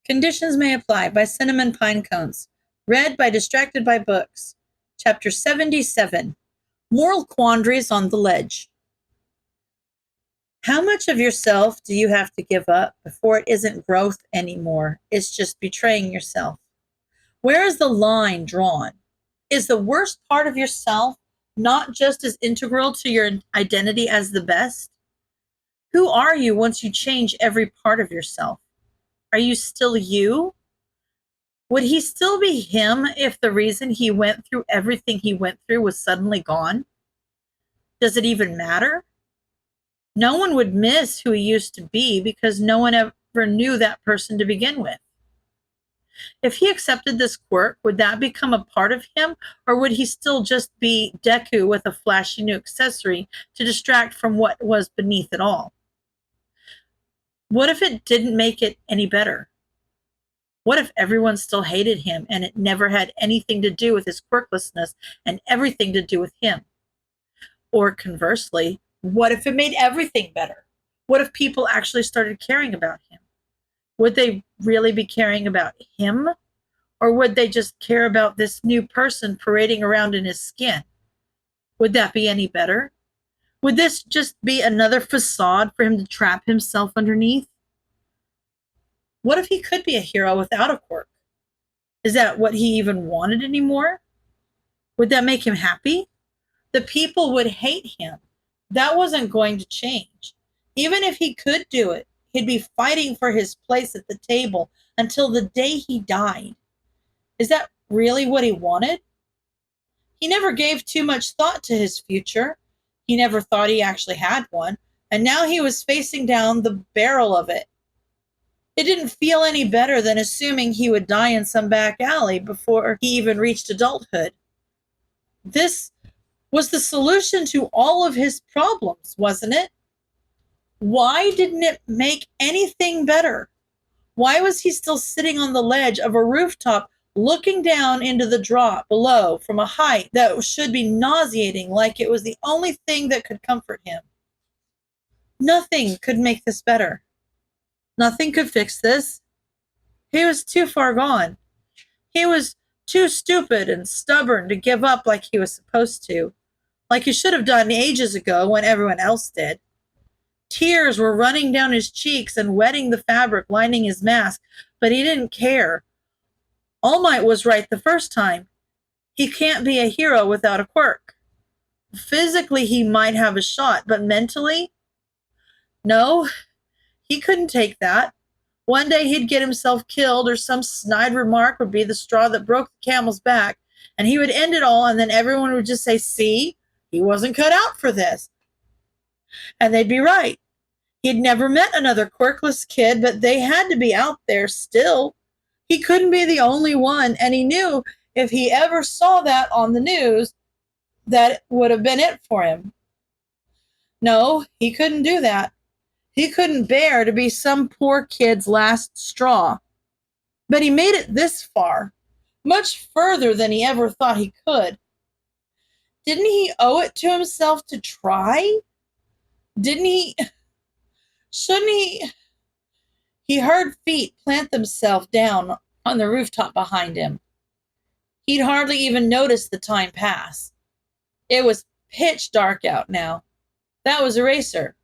Conditions May Apply by CinnamonPinecones. Read by Distracted by Books. Chapter 77. Moral Quandaries on the Ledge. How much of yourself do you have to give up before it isn't growth anymore? It's just betraying yourself. Where is the line drawn? Is the worst part of yourself not just as integral to your identity as the best? Who are you once you change every part of yourself? Are you still you? Would he still be him if the reason he went through everything he went through was suddenly gone? Does it even matter? No one would miss who he used to be because no one ever knew that person to begin with. If he accepted this quirk, would that become a part of him, or would he still just be Deku with a flashy new accessory to distract from what was beneath it all? What if it didn't make it any better? What if everyone still hated him and it never had anything to do with his quirklessness and everything to do with him? Or conversely, what if it made everything better? What if people actually started caring about him? Would they really be caring about him? Or would they just care about this new person parading around in his skin? Would that be any better? Would this just be another facade for him to trap himself underneath? What if he could be a hero without a quirk? Is that what he even wanted anymore? Would that make him happy? The people would hate him. That wasn't going to change. Even if he could do it, he'd be fighting for his place at the table until the day he died. Is that really what he wanted? He never gave too much thought to his future. He never thought he actually had one, and now he was facing down the barrel of it. It didn't feel any better than assuming he would die in some back alley before he even reached adulthood. This was the solution to all of his problems, wasn't it? Why didn't it make anything better? Why was he still sitting on the ledge of a rooftop looking down into the drop below from a height that should be nauseating, like it was the only thing that could comfort him? Nothing could make this better. Nothing could fix this. He was too far gone. He was too stupid and stubborn to give up like he was supposed to, like he should have done ages ago when everyone else did. Tears were running down his cheeks and wetting the fabric lining his mask, but he didn't care. All Might was right the first time. He can't be a hero without a quirk. Physically, he might have a shot, but mentally? No, he couldn't take that. One day he'd get himself killed, or some snide remark would be the straw that broke the camel's back, and he would end it all, and then everyone would just say, "See, he wasn't cut out for this." And they'd be right. He'd never met another quirkless kid, but they had to be out there still. He couldn't be the only one, and he knew if he ever saw that on the news, that would have been it for him. No, he couldn't do that. He couldn't bear to be some poor kid's last straw. But he made it this far, much further than he ever thought he could. Didn't he owe it to himself to try? Didn't he? Shouldn't he? He heard feet plant themselves down on the rooftop behind him. He'd hardly even noticed the time pass. It was pitch dark out now. That was Eraser.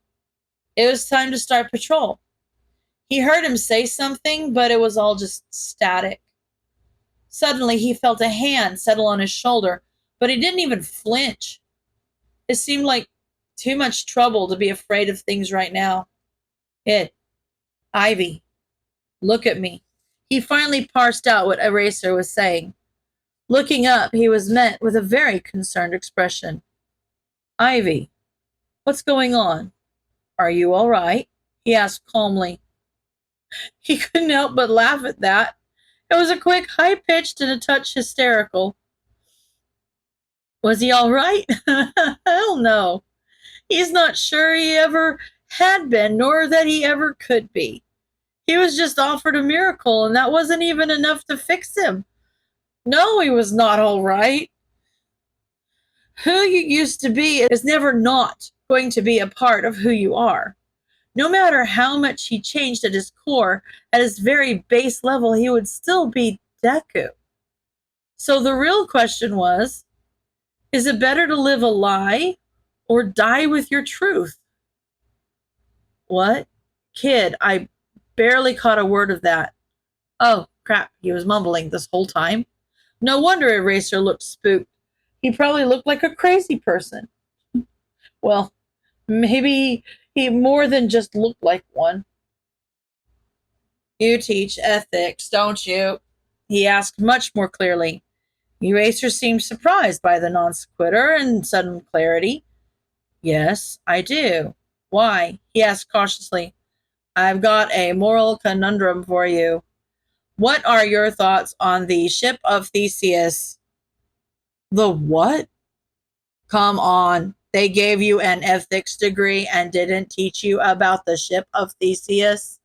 It was time to start patrol. He heard him say something, but it was all just static. Suddenly, he felt a hand settle on his shoulder, but he didn't even flinch. It seemed like too much trouble to be afraid of things right now. Ivy, look at me. He finally parsed out what Eraser was saying. Looking up, he was met with a very concerned expression. Ivy, what's going on? Are you all right? He asked calmly. He couldn't help but laugh at that. It was a quick, high-pitched and a touch hysterical. Was he all right? Hell no. He's not sure he ever had been, nor that he ever could be. He was just offered a miracle, and that wasn't even enough to fix him. No, he was not all right. Who you used to be is never not going to be a part of who you are. No matter how much he changed at his core, at his very base level, he would still be Deku. So the real question was, is it better to live a lie or die with your truth? What? Kid, I barely caught a word of that. Oh, crap, he was mumbling this whole time. No wonder Eraser looked spooked. He probably looked like a crazy person. Well, maybe he more than just looked like one. You teach ethics, don't you? He asked much more clearly. Eraser seemed surprised by the non sequitur and sudden clarity. Yes, I do. Why? He asked cautiously. I've got a moral conundrum for you. What are your thoughts on the ship of Theseus? The what? Come on. They gave you an ethics degree and didn't teach you about the ship of Theseus?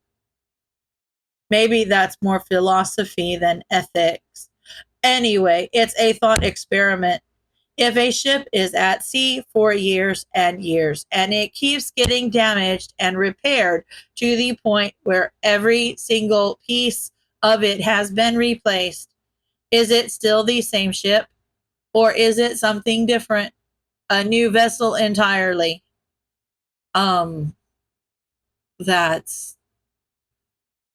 Maybe that's more philosophy than ethics. Anyway, it's a thought experiment. If a ship is at sea for years and years and it keeps getting damaged and repaired to the point where every single piece of it has been replaced, is it still the same ship or is it something different? A new vessel entirely? Um, that's,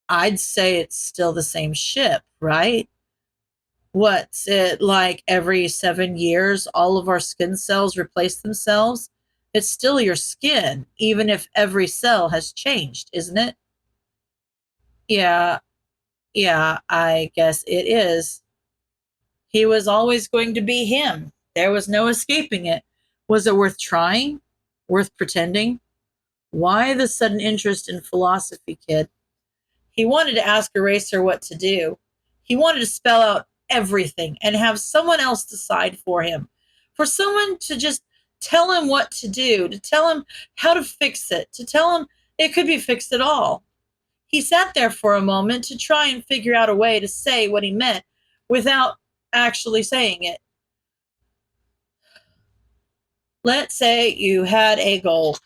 I'd say it's still the same ship, right? What's it like every 7 years, all of our skin cells replace themselves? It's still your skin, even if every cell has changed, isn't it? Yeah, yeah, I guess it is. He was always going to be him. There was no escaping it. Was it worth trying? Worth pretending? Why the sudden interest in philosophy, kid? He wanted to ask Eraser what to do. He wanted to spell out everything and have someone else decide for him. For someone to just tell him what to do, to tell him how to fix it, to tell him it could be fixed at all. He sat there for a moment to try and figure out a way to say what he meant without actually saying it. Let's say you had a goal,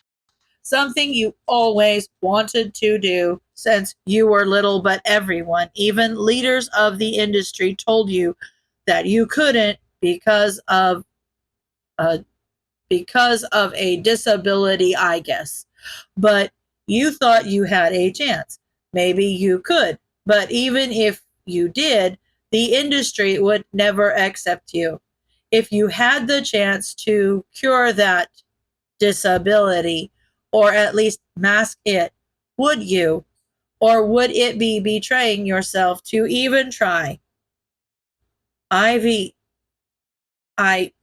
something you always wanted to do since you were little, but everyone, even leaders of the industry, told you that you couldn't uh, because of a disability, I guess. But you thought you had a chance. Maybe you could, but even if you did, the industry would never accept you. If you had the chance to cure that disability, or at least mask it, would you? Or would it be betraying yourself to even try? Ivy, I,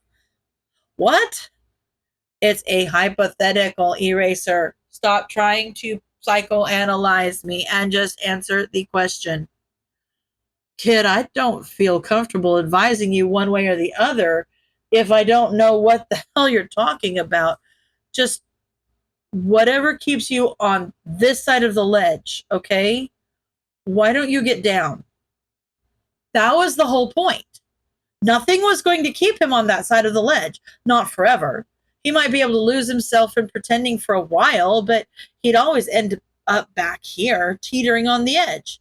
what? It's a hypothetical, Eraser. Stop trying to psychoanalyze me and just answer the question. Kid, I don't feel comfortable advising you one way or the other if I don't know what the hell you're talking about. Just whatever keeps you on this side of the ledge, okay? Why don't you get down? That was the whole point. Nothing was going to keep him on that side of the ledge, not forever. He might be able to lose himself in pretending for a while, but he'd always end up back here, teetering on the edge.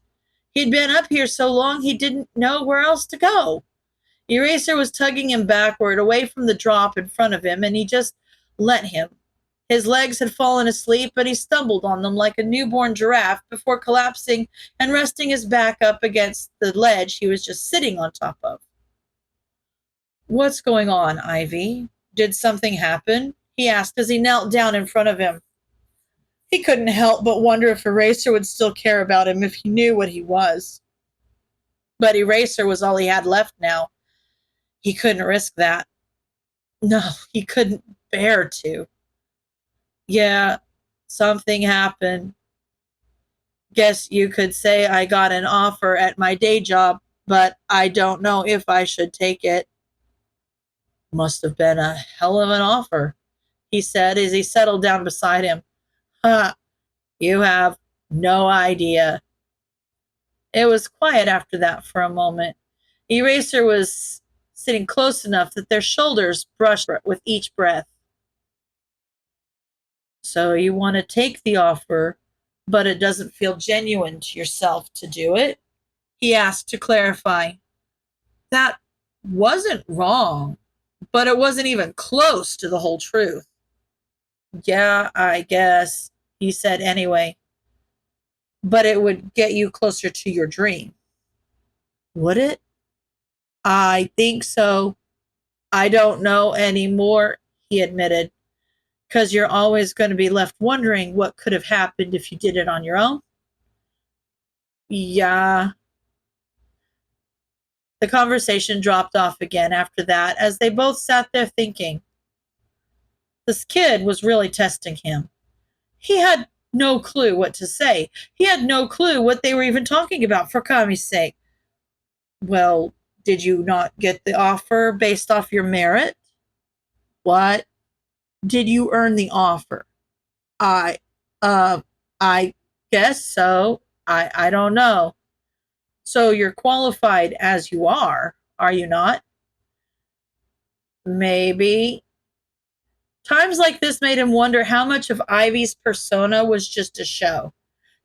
He'd been up here so long he didn't know where else to go. Eraser was tugging him backward, away from the drop in front of him, and he just let him. His legs had fallen asleep, but he stumbled on them like a newborn giraffe before collapsing and resting his back up against the ledge he was just sitting on top of. What's going on, Ivy? Did something happen? He asked as he knelt down in front of him. He couldn't help but wonder if Eraser would still care about him if he knew what he was. But Eraser was all he had left now. He couldn't risk that. No, he couldn't bear to. Yeah, something happened. Guess you could say I got an offer at my day job, but I don't know if I should take it. Must have been a hell of an offer, he said as he settled down beside him. Ha, you have no idea. It was quiet after that for a moment. Eraser was sitting close enough that their shoulders brushed with each breath. So you want to take the offer, but it doesn't feel genuine to yourself to do it? He asked to clarify. That wasn't wrong, but it wasn't even close to the whole truth. Yeah, I guess, he said anyway. But it would get you closer to your dream. Would it? I think so. I don't know anymore, he admitted, because you're always going to be left wondering what could have happened if you did it on your own. Yeah. The conversation dropped off again after that as they both sat there thinking. This kid was really testing him. He had no clue what to say. He had no clue what they were even talking about, for Kami's sake. Well, did you not get the offer based off your merit? What? Did you earn the offer? I, uh, I guess so. I don't know. So you're qualified as you are you not? Maybe. Times like this made him wonder how much of Ivy's persona was just a show.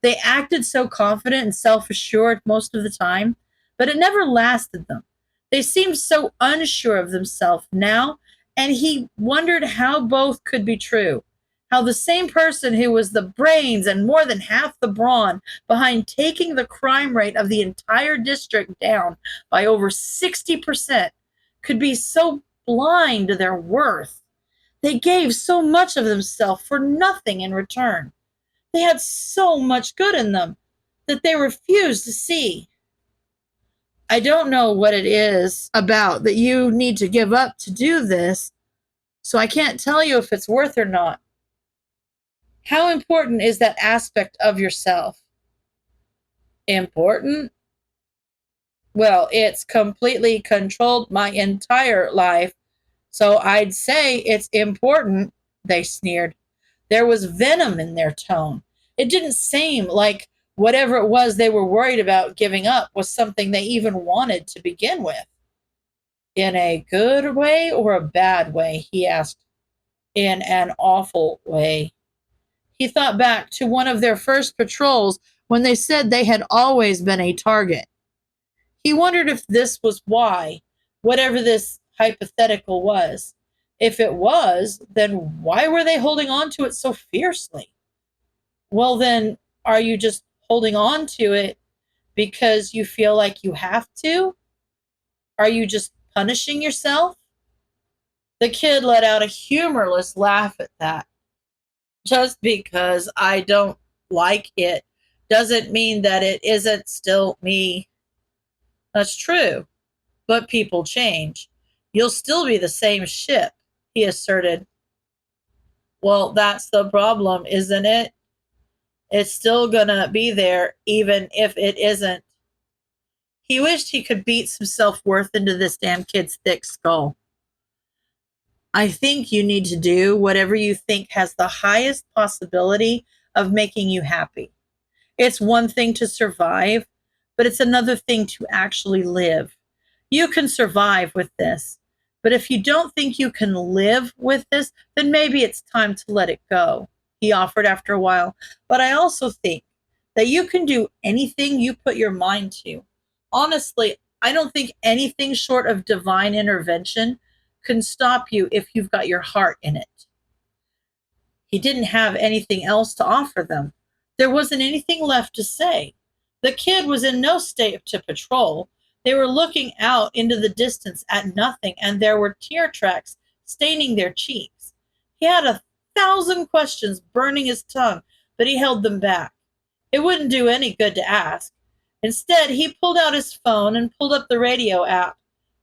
They acted so confident and self assured most of the time, but it never lasted them. They seemed so unsure of themselves now, and he wondered how both could be true. How the same person who was the brains and more than half the brawn behind taking the crime rate of the entire district down by over 60% could be so blind to their worth. They gave so much of themselves for nothing in return. They had so much good in them that they refused to see. I don't know what it is about that you need to give up to do this, so I can't tell you if it's worth or not. How important is that aspect of yourself? Important? Well, it's completely controlled my entire life, so I'd say it's important, they sneered. There was venom in their tone. It didn't seem like whatever it was they were worried about giving up was something they even wanted to begin with. In a good way or a bad way? He asked. In an awful way. He thought back to one of their first patrols when they said they had always been a target. He wondered if this was why, whatever this hypothetical was. If it was, then why were they holding on to it so fiercely? Well, then, are you just holding on to it because you feel like you have to? Are you just punishing yourself? The kid let out a humorless laugh at that. Just because I don't like it doesn't mean that it isn't still me. That's true, but people change. You'll still be the same ship, he asserted. Well, that's the problem, isn't it? It's still gonna be there, even if it isn't. He wished he could beat some self-worth into this damn kid's thick skull. I think you need to do whatever you think has the highest possibility of making you happy. It's one thing to survive, but it's another thing to actually live. You can survive with this, but if you don't think you can live with this, then maybe it's time to let it go, he offered after a while. But I also think that you can do anything you put your mind to. Honestly, I don't think anything short of divine intervention can stop you if you've got your heart in it. He didn't have anything else to offer them. There wasn't anything left to say. The kid was in no state to patrol. They were looking out into the distance at nothing, and there were tear tracks staining their cheeks. He had 1,000 questions burning his tongue, but he held them back. It wouldn't do any good to ask. Instead, he pulled out his phone and pulled up the radio app.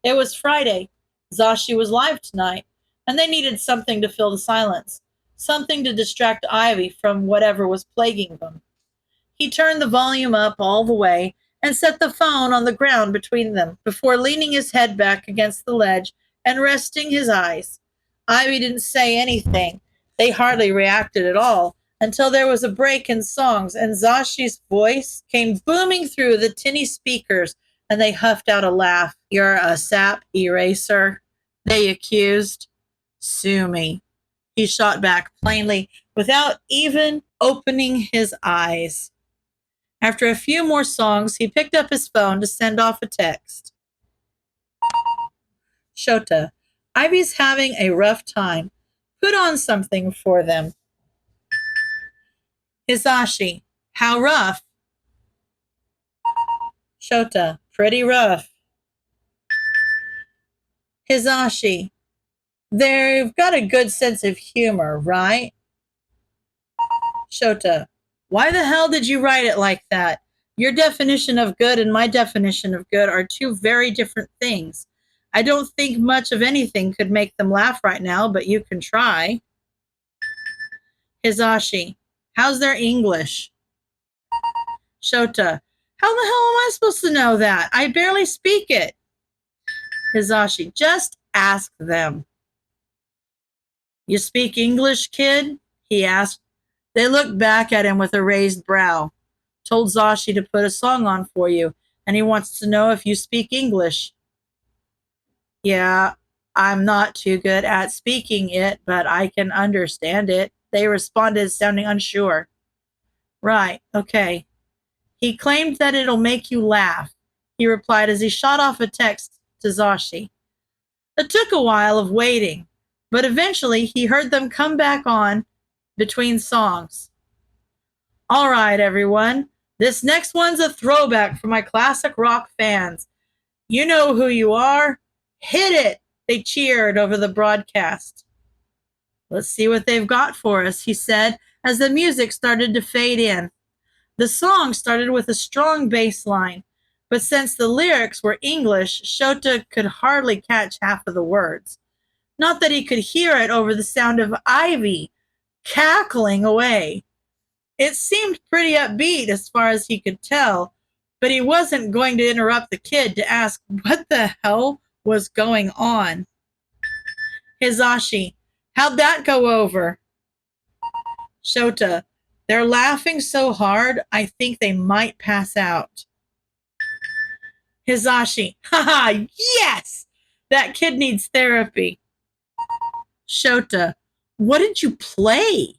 It was Friday. Zashi was live tonight, and they needed something to fill the silence, something to distract Ivy from whatever was plaguing them. He turned the volume up all the way and set the phone on the ground between them before leaning his head back against the ledge and resting his eyes. Ivy didn't say anything. They hardly reacted at all until there was a break in songs and Zashi's voice came booming through the tinny speakers and they huffed out a laugh. You're a sap eraser, they accused. Sue me. He shot back plainly, without even opening his eyes. After a few more songs, he picked up his phone to send off a text. Shota, Ivy's having a rough time. Put on something for them. Hisashi, how rough? Shota, pretty rough. Hisashi, they've got a good sense of humor, right? Shota, why the hell did you write it like that? Your definition of good and my definition of good are two very different things. I don't think much of anything could make them laugh right now, but you can try. Hisashi, how's their English? Shota, how the hell am I supposed to know that? I barely speak it. Hisashi, just ask them. You speak English, kid? He asked. They looked back at him with a raised brow. Told Zashi to put a song on for you, and he wants to know if you speak English. Yeah, I'm not too good at speaking it, but I can understand it. They responded, sounding unsure. Right, okay. He claimed that it'll make you laugh, he replied as he shot off a text to Zashi. It took a while of waiting, but eventually he heard them come back on between songs. All right, everyone. This next one's a throwback for my classic rock fans. You know who you are. Hit it, they cheered over the broadcast. Let's see what they've got for us, he said as the music started to fade in. The song started with a strong bass line, but since the lyrics were English, Shota could hardly catch half of the words. Not that he could hear it over the sound of Ivy cackling away. It seemed pretty upbeat as far as he could tell, but he wasn't going to interrupt the kid to ask what the hell was going on. Hisashi, how'd that go over? Shota, they're laughing so hard, I think they might pass out. Hisashi, haha, yes! That kid needs therapy. Shota, what did you play?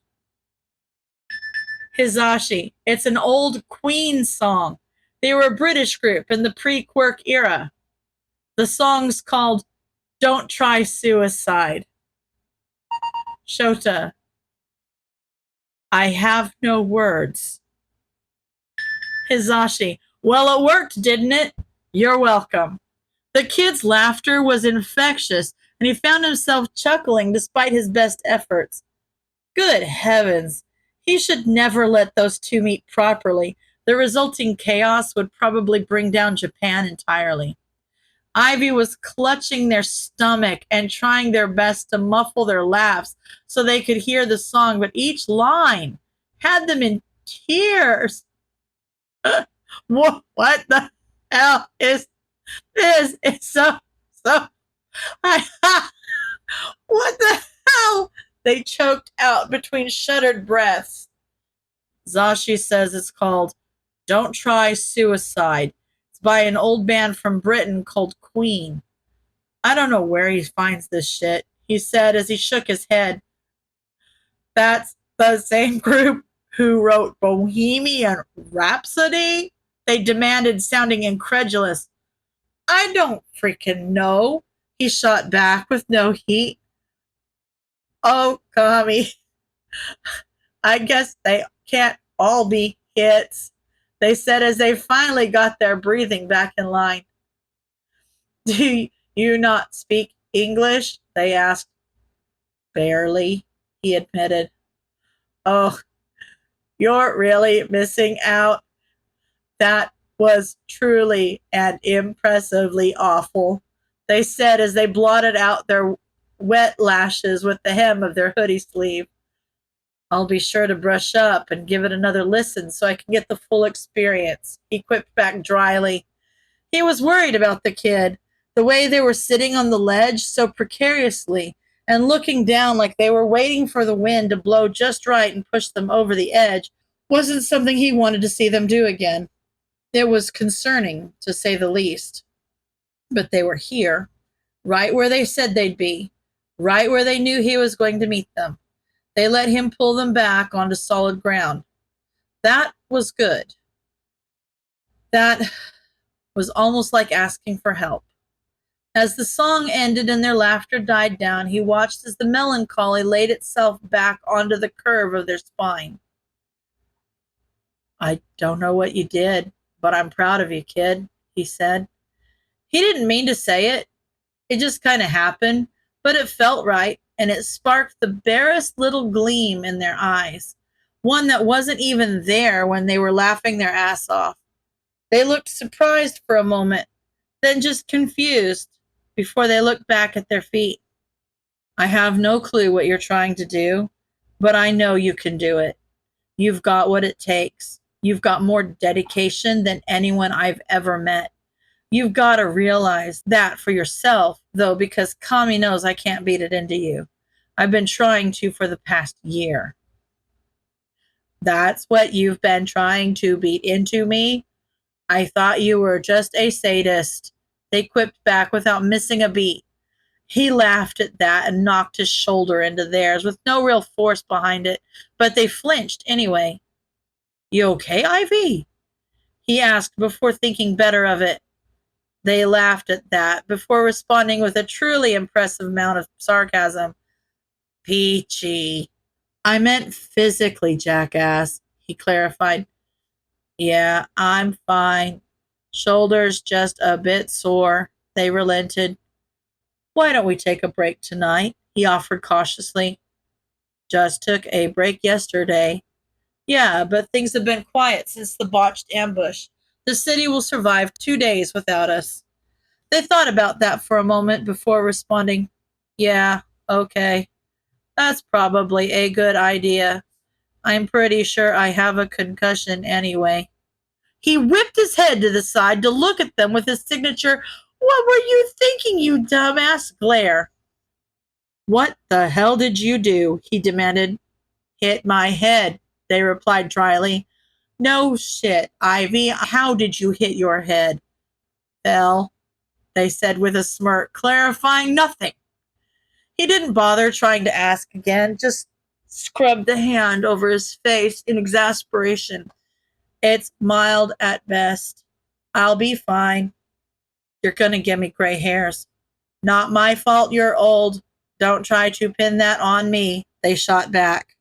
Hisashi, it's an old Queen song. They were a British group in the pre-Quirk era. The song's called Don't Try Suicide. Shota, I have no words. Hisashi, well, it worked, didn't it? You're welcome. The kid's laughter was infectious, and he found himself chuckling despite his best efforts. Good heavens! He should never let those two meet properly. The resulting chaos would probably bring down Japan entirely. Ivy was clutching their stomach and trying their best to muffle their laughs so they could hear the song, but each line had them in tears. What the hell is this? It's so, what the hell? They choked out between shuddered breaths. Zashi says it's called Don't Try Suicide. It's by an old band from Britain called Queen. I don't know where he finds this shit, he said as he shook his head. That's the same group who wrote Bohemian Rhapsody? They demanded, sounding incredulous. I don't freaking know, he shot back with no heat. Oh, Kami, I guess they can't all be hits, they said as they finally got their breathing back in line. Do you not speak English? They asked. Barely, he admitted. Oh, you're really missing out. That was truly and impressively awful, they said as they blotted out their wet lashes with the hem of their hoodie sleeve. I'll be sure to brush up and give it another listen so I can get the full experience, he quipped back dryly. He was worried about the kid. The way they were sitting on the ledge so precariously and looking down like they were waiting for the wind to blow just right and push them over the edge wasn't something he wanted to see them do again. It was concerning, to say the least. But they were here, right where they said they'd be, right where they knew he was going to meet them. They let him pull them back onto solid ground. That was good. That was almost like asking for help. As the song ended and their laughter died down, he watched as the melancholy laid itself back onto the curve of their spine. I don't know what you did, but I'm proud of you, kid, he said. He didn't mean to say it. It just kind of happened, but it felt right, and it sparked the barest little gleam in their eyes, one that wasn't even there when they were laughing their ass off. They looked surprised for a moment, then just confused before they looked back at their feet. I have no clue what you're trying to do, but I know you can do it. You've got what it takes. You've got more dedication than anyone I've ever met. You've got to realize that for yourself, though, because Kami knows I can't beat it into you. I've been trying to for the past year. That's what you've been trying to beat into me? I thought you were just a sadist. They quipped back without missing a beat. He laughed at that and knocked his shoulder into theirs with no real force behind it, but they flinched anyway. You okay, Ivy? He asked before thinking better of it. They laughed at that before responding with a truly impressive amount of sarcasm. Peachy. I meant physically, jackass, he clarified. Yeah, I'm fine. Shoulders just a bit sore. They relented. Why don't we take a break tonight? He offered cautiously. Just took a break yesterday. Yeah, but things have been quiet since the botched ambush. The city will survive 2 days without us. They thought about that for a moment before responding, yeah, okay. That's probably a good idea. I'm pretty sure I have a concussion anyway. He whipped his head to the side to look at them with his signature, what were you thinking, you dumbass, glare. What the hell did you do? He demanded. Hit my head, they replied dryly. No shit, Ivy, how did you hit your head? Fell, they said with a smirk, clarifying nothing. He didn't bother trying to ask again, just scrubbed the hand over his face in exasperation. It's mild at best. I'll be fine. You're gonna give me gray hairs. Not my fault you're old. Don't try to pin that on me, they shot back.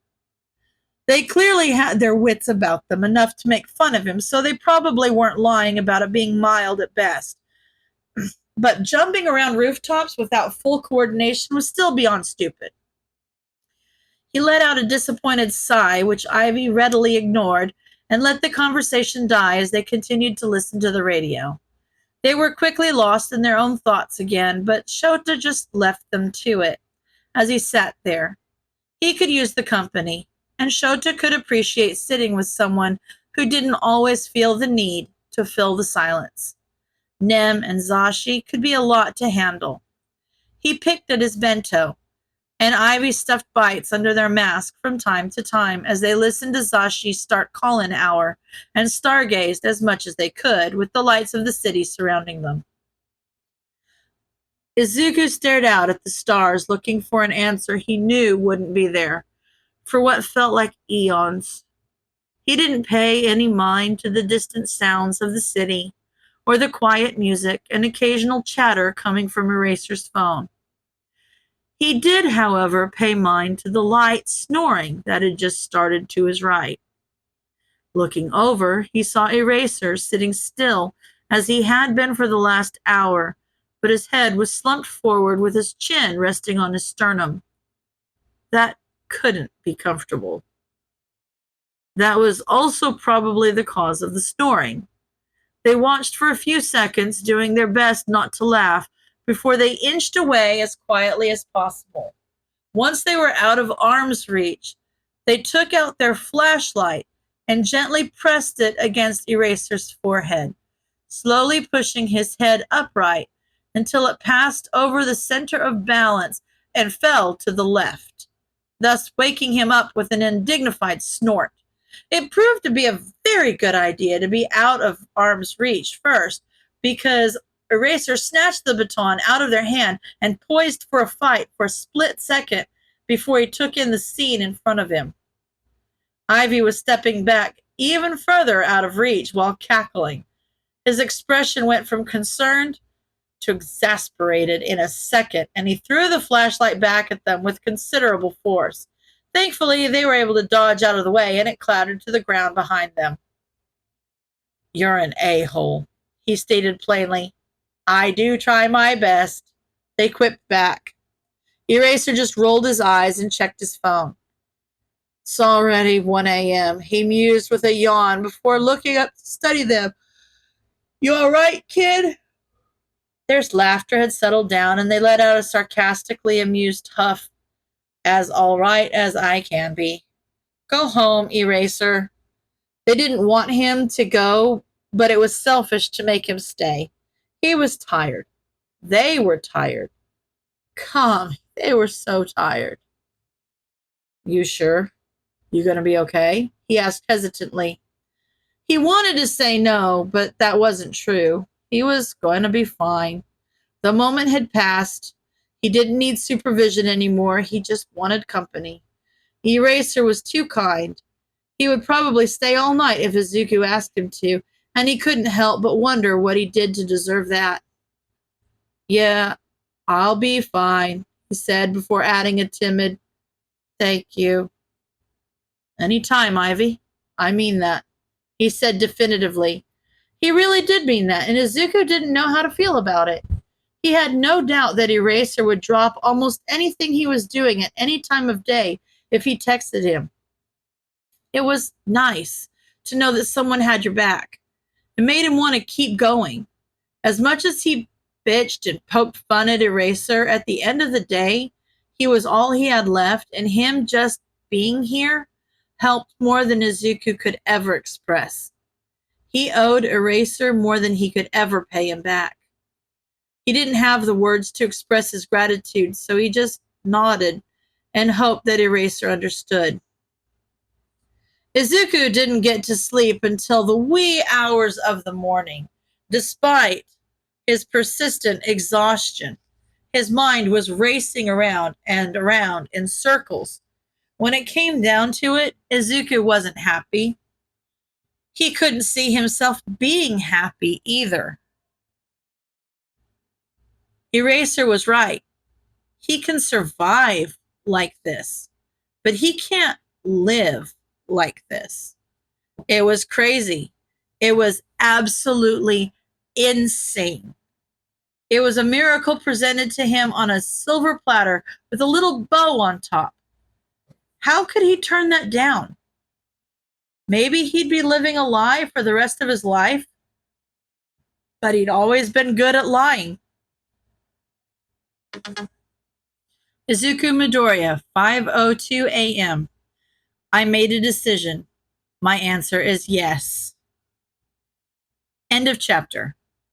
They clearly had their wits about them, enough to make fun of him, so they probably weren't lying about it being mild at best. But jumping around rooftops without full coordination was still beyond stupid. He let out a disappointed sigh, which Ivy readily ignored, and let the conversation die as they continued to listen to the radio. They were quickly lost in their own thoughts again, but Shota just left them to it as he sat there. He could use the company, and Shota could appreciate sitting with someone who didn't always feel the need to fill the silence. Nem and Zashi could be a lot to handle. He picked at his bento, and Ivy stuffed bites under their mask from time to time as they listened to Zashi start call-in hour and stargazed as much as they could with the lights of the city surrounding them. Izuku stared out at the stars, looking for an answer he knew wouldn't be there, for what felt like eons. He didn't pay any mind to the distant sounds of the city, or the quiet music and occasional chatter coming from Eraser's phone. He did, however, pay mind to the light snoring that had just started to his right. Looking over, he saw Eraser sitting still as he had been for the last hour, but his head was slumped forward with his chin resting on his sternum. That couldn't be comfortable. That was also probably the cause of the snoring. They watched for a few seconds, doing their best not to laugh, before they inched away as quietly as possible. Once they were out of arm's reach, they took out their flashlight and gently pressed it against Eraser's forehead, slowly pushing his head upright until it passed over the center of balance and fell to the left, thus waking him up with an undignified snort. It proved to be a very good idea to be out of arm's reach first, because Eraser snatched the baton out of their hand and poised for a fight for a split second before he took in the scene in front of him. Ivy was stepping back even further out of reach while cackling. His expression went from concerned to exasperated in a second, and he threw the flashlight back at them with considerable force. Thankfully, they were able to dodge out of the way, and it clattered to the ground behind them. "You're an a-hole," he stated plainly. "I do try my best," they quipped back. Eraser just rolled his eyes and checked his phone. "It's already 1 a.m., he mused with a yawn before looking up to study them. "You all right, kid?" Their laughter had settled down, and they let out a sarcastically amused huff. "As all right as I can be. Go home, Eraser." They didn't want him to go, but it was selfish to make him stay. He was tired. They were tired. Come, they were so tired. "You sure? You gonna be okay?" he asked hesitantly. He wanted to say no, but that wasn't true. He was going to be fine. The moment had passed. He didn't need supervision anymore. He just wanted company. Eraser was too kind. He would probably stay all night if Izuku asked him to, and he couldn't help but wonder what he did to deserve that. "Yeah, I'll be fine," he said before adding a timid, "Thank you." "Any time, Ivy. I mean that," he said definitively. He really did mean that, and Izuku didn't know how to feel about it. He had no doubt that Eraser would drop almost anything he was doing at any time of day if he texted him. It was nice to know that someone had your back. It made him want to keep going. As much as he bitched and poked fun at Eraser, at the end of the day, he was all he had left, and him just being here helped more than Izuku could ever express. He owed Eraser more than he could ever pay him back. He didn't have the words to express his gratitude, so he just nodded and hoped that Eraser understood. Izuku didn't get to sleep until the wee hours of the morning, despite his persistent exhaustion. His mind was racing around and around in circles. When it came down to it, Izuku wasn't happy. He couldn't see himself being happy either. Eraser was right. He can survive like this, but he can't live like this. It was crazy. It was absolutely insane. It was a miracle presented to him on a silver platter with a little bow on top. How could he turn that down? Maybe he'd be living a lie for the rest of his life, but he'd always been good at lying. Izuku Midoriya, 5:02 a.m. I made a decision. My answer is yes. End of chapter.